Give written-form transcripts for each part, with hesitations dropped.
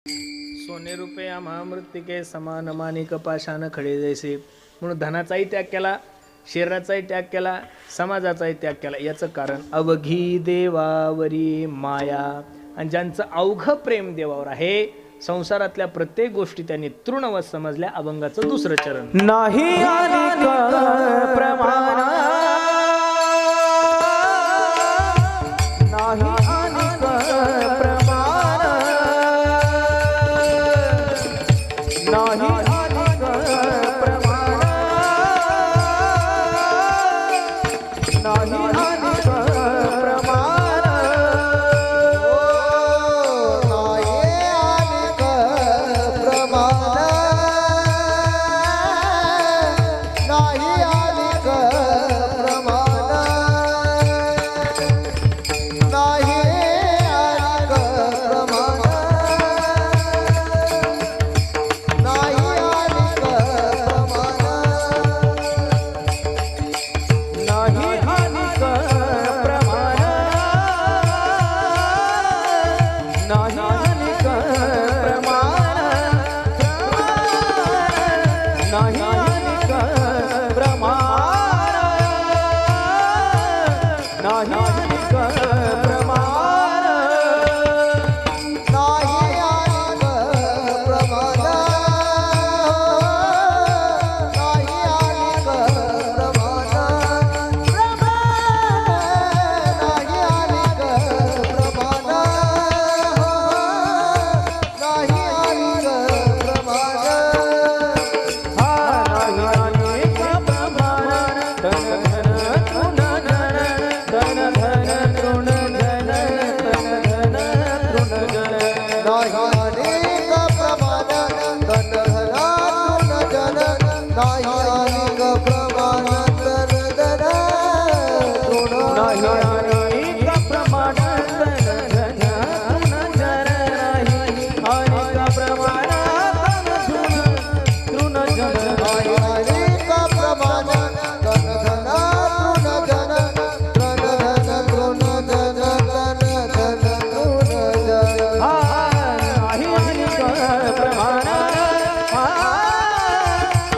सोने रुपये महामृत्तिके समान माणिक पाषाण खडे जैसे. म्हणून धनाचाही त्याग केला, शरीराचाही त्याग केला, समाजाचाही त्याग केला. याचं कारण अवघी देवावरी माया. आणि ज्यांचं अवघं प्रेम देवावर आहे, संसारातल्या प्रत्येक गोष्टी त्यांनी तृणवत समजल्या. अभंगाचं दुसरं चरण. नाही प्रमाण नाही प्रमाण नाही प्रमाण नाही प्रमाण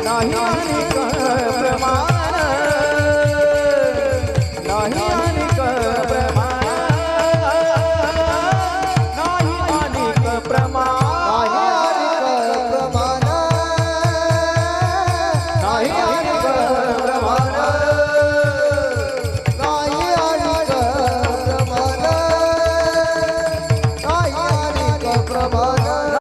नाही